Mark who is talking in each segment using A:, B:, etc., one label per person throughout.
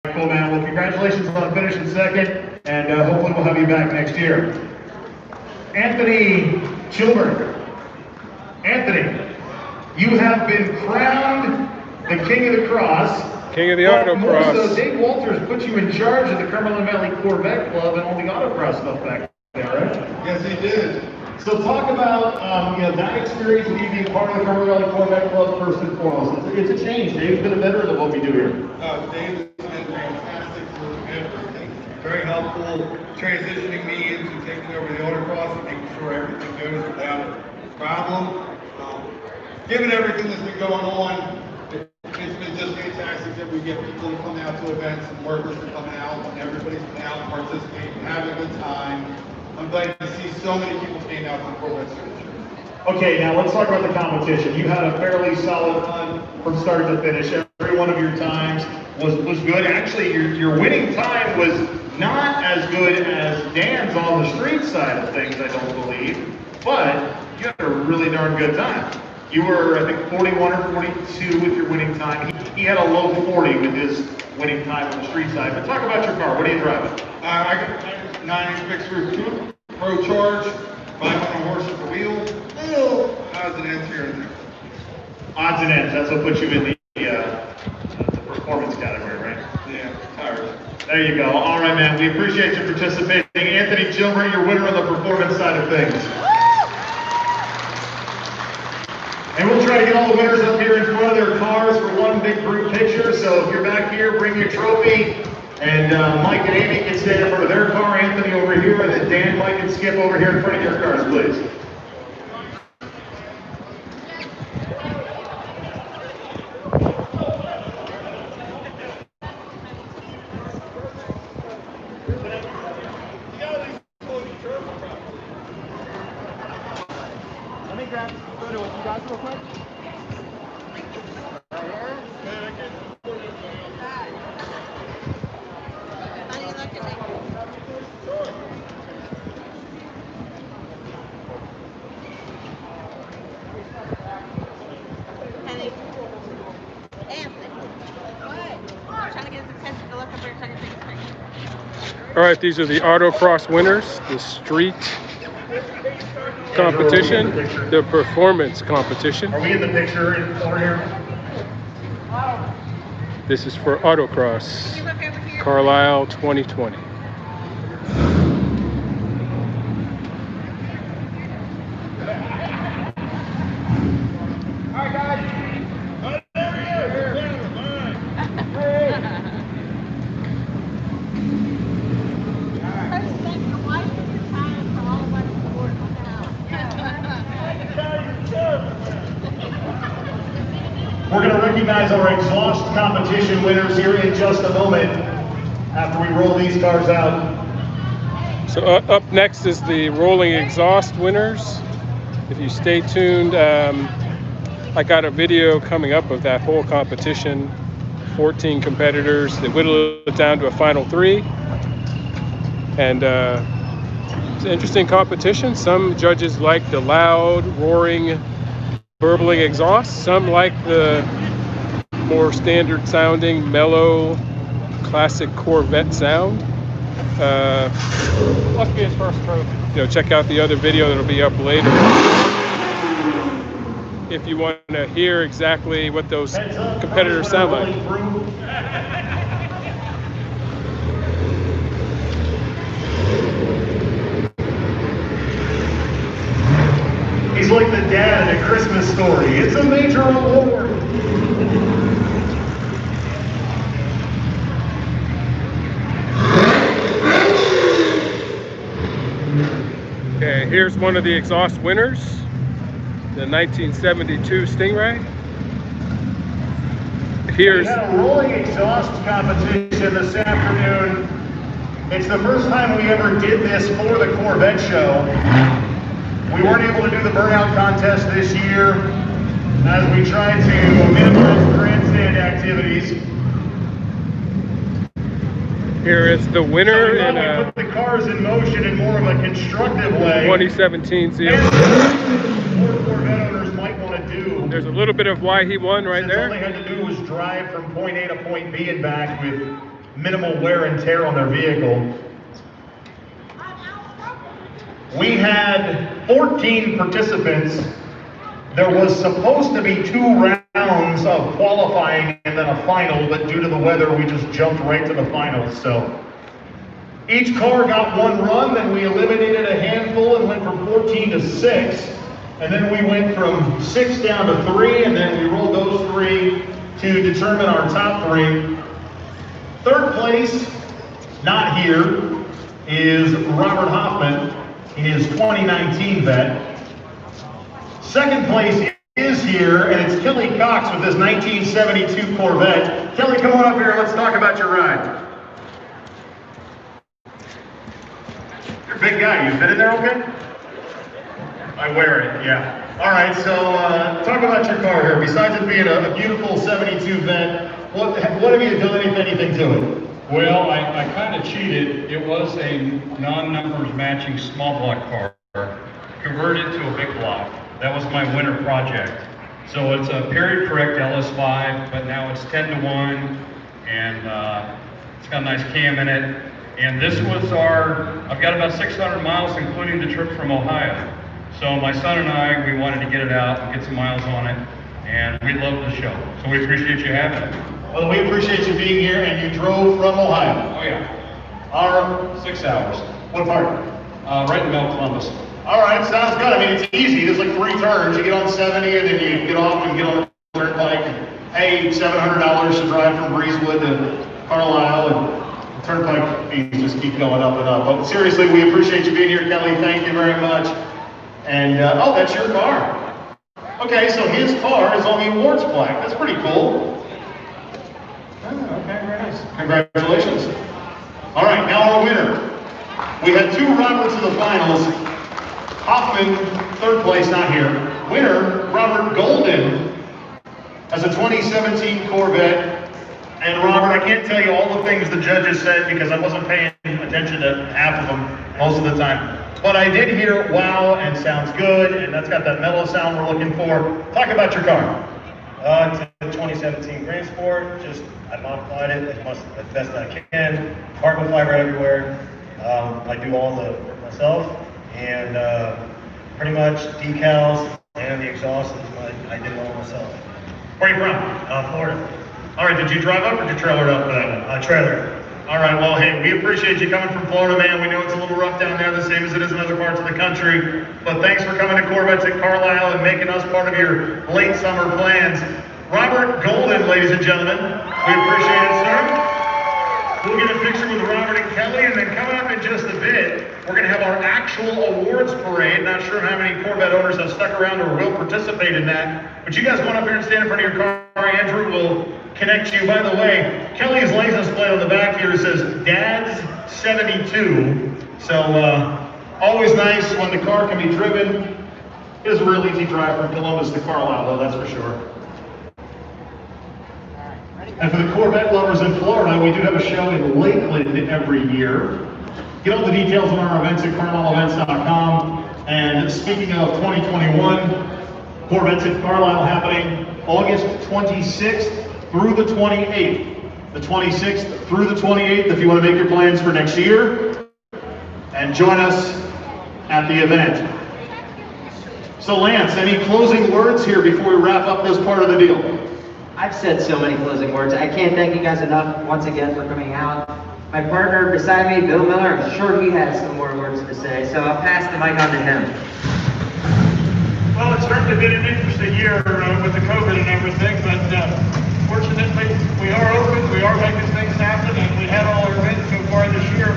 A: Cool, man. Well, congratulations on finishing second, and hopefully we'll have you back next year. Anthony Chilbert. Anthony, you have been crowned the King of the Cross.
B: King of the Autocross.
A: So Dave Walters put you in charge of the Carlisle Valley Corvette Club and all the autocross stuff back there, right?
C: Yes, he did.
A: So talk about that experience of you being part of the Carlisle Valley Corvette Club first and foremost. It's a change. Dave's been a veteran of what we do here.
C: Dave has been fantastic for everything. Very helpful transitioning me into taking over the autocross and making sure everything goes without a problem. Given everything that's been going on, it's been just fantastic that we get people to come out to events and workers to come out and everybody's been out and participating and having a good time. I'm glad to see so many people came out to the Corvettes this year.
A: Okay, now let's talk about the competition. You had a fairly solid run from start to finish. Every one of your times was good. Actually, your winning time was not as good as Dan's on the street side of things, I don't believe, but you had a really darn good time. You were, I think, 41 or 42 with your winning time. He had a low 40 with his winning time on the street side. But talk about your car. What are you driving?
C: I got 9 fixed roof Pro Charge, 500 horse at the wheel. Odds and ends here and there.
A: Odds and ends. That's what puts you in the performance category, right?
C: Yeah, tires.
A: There you go. All right, man. We appreciate you participating. Anthony Chilbert, your winner on the performance side of things. And we'll try to get all the winners up here in front of their cars for one big group picture. So if you're back here, bring your trophy. And Mike and Amy can stand in front of their car, Anthony over here, and then Dan, Mike, and Skip over here in front of your cars, please.
D: Let me grab a photo with you guys real quick.
B: All right, these are the autocross winners, the street competition, the performance competition.
A: Are we in the picture in the corner here?
B: This is for autocross, Carlisle 2020.
A: We're going to recognize our exhaust competition winners here in just a moment after we roll these cars out.
B: So up next is the rolling exhaust winners. If you stay tuned, I got a video coming up of that whole competition. 14 competitors. They whittled it down to a final 3. And it's an interesting competition. Some judges like the loud, roaring, burbling exhaust. Some like the more standard sounding, mellow, classic Corvette sound. Must be his first trophy. Check out the other video that'll be up later. If you want to hear exactly what those competitors sound like.
A: He's like the dad in A Christmas Story. It's a major award.
B: Okay, here's one of the exhaust winners, the 1972 Stingray. Here's
A: We had a rolling exhaust competition this afternoon. It's the first time we ever did this for the Corvette show. We weren't able to do the burnout contest this year as we tried to minimize grandstand activities.
B: Here is the winner
A: So
B: in
A: we
B: a
A: put the cars in motion in more of a constructive way.
B: 2017 ZL.
A: More Corvette owners might want to do.
B: There's a little bit of why he won right
A: Since all they
B: there.
A: had to do was drive from point A to point B and back with minimal wear and tear on their vehicle. We had 14 participants. There was supposed to be 2 rounds of qualifying and then a final, but due to the weather, we just jumped right to the finals. So each car got 1 run, then we eliminated a handful and went from 14 to 6. And then we went from 6 down to 3, and then we rolled those 3 to determine our top 3. Third place, not here, is Robert Hoffman in his 2019 vet. Second place is here, and it's Kelly Cox with his 1972 Corvette. Kelly, come on up here and let's talk about your ride. You're a big guy. You fit in there okay? I wear it, yeah. All right, so talk about your car here. Besides it being a beautiful 72 vet, what have you done, if anything, to it?
E: Well, I kind of cheated. It was a non-numbers matching small block car, converted to a big block. That was my winter project. So it's a period correct LS5, but now it's 10-to-1, and it's got a nice cam in it. And this was I've got about 600 miles, including the trip from Ohio. So my son and I, we wanted to get it out and get some miles on it, and we love the show. So we appreciate you having it.
A: Well, we appreciate you being here, and you drove from Ohio.
E: Oh yeah. 6 hours.
A: What part?
E: Right in the middle of Columbus.
A: All right, sounds good. I mean, it's easy. There's like 3 turns. You get on 70, and then you get off and get on the turnpike, and pay $700 to drive from Breezewood to Carlisle, and the turnpike fees just keep going up and up. But seriously, we appreciate you being here, Kelly. Thank you very much. And, oh, that's your car. Okay, so his car is on the awards plaque. That's pretty cool. Oh, okay, very nice. Congratulations. All right, now our winner. We had 2 Roberts in the finals. Hoffman, 3rd place, not here. Winner, Robert Golden, as a 2017 Corvette. And Robert, I can't tell you all the things the judges said because I wasn't paying attention to half of them most of the time. But I did hear wow and sounds good, and that's got that mellow sound we're looking for. Talk about your car.
F: It's a 2017 Grand Sport. I modified it as best I can. Carbon fiber everywhere. I do all the work myself, and pretty much decals and the exhaust I did it all myself.
A: Where are you from?
F: Florida.
A: All right, did you drive up or did you trailer it up for that one?
F: Trailer.
A: All right, well, hey, we appreciate you coming from Florida, man. We know it's a little rough down there, the same as it is in other parts of the country. But thanks for coming to Corvettes at Carlisle and making us part of your late summer plans. Robert Golden, ladies and gentlemen. We appreciate it, sir. We'll get a picture with Robert and Kelly, and then coming up in just a bit, we're going to have our actual awards parade. Not sure how many Corvette owners have stuck around or will participate in that. But you guys come up here and stand in front of your car. Andrew will connect you. By the way, Kelly's license plate on the back here says Dad's 72. So always nice when the car can be driven. It is a real easy drive from Columbus to Carlisle, though, that's for sure. And for the Corvette lovers in Florida, we do have a show in Lakeland every year. Get all the details on our events at carlisleevents.com. And speaking of 2021, Corvettes at Carlisle happening August 26th through the 28th. The 26th through the 28th if you want to make your plans for next year. And join us at the event. So Lance, any closing words here before we wrap up this part of the deal?
G: I've said so many closing words. I can't thank you guys enough once again for coming out. My partner beside me, Bill Miller, I'm sure he has some more words to say, so I'll pass the mic on to him.
H: Well, it's certainly been an interesting year with the COVID and everything, but fortunately we are open, we are making things happen, and we had all our events so far this year.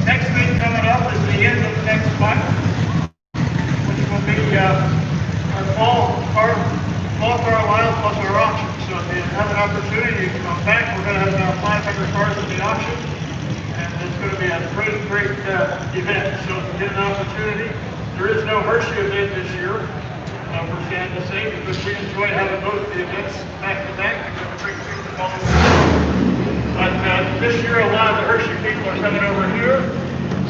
H: Next thing coming up is the end of next month, which will be our fall Carlisle plus our auction. So if you have an opportunity to come back, we're going to have about 500 cars at the auction, and it's going to be a great event. So if you get an opportunity, there is no Hershey event this year, we're sad to say, because we enjoy having both the events back to back. But this year, a lot of the Hershey people are coming over here.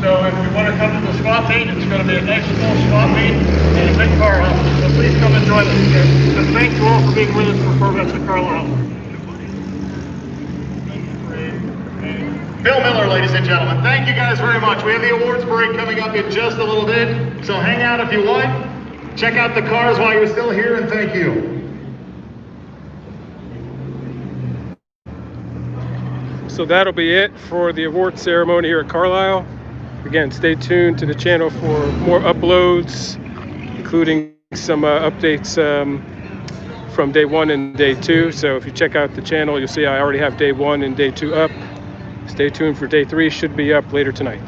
H: So if you want to come to the swap meet, it's going to be a nice small swap meet and a big car auction. So please come and join us again. And thank you all for being with us for Corvettes at Carlisle.
A: Bill Miller, ladies and gentlemen. Thank you guys very much. We have the awards parade coming up in just a little bit, so hang out if you want. Check out the cars while you're still here, and thank you.
B: So that'll be it for the award ceremony here at Carlisle. Again, stay tuned to the channel for more uploads, including some updates from day 1 and day 2. So if you check out the channel, you'll see I already have day 1 and day 2 up. Stay tuned for day 3, should be up later tonight.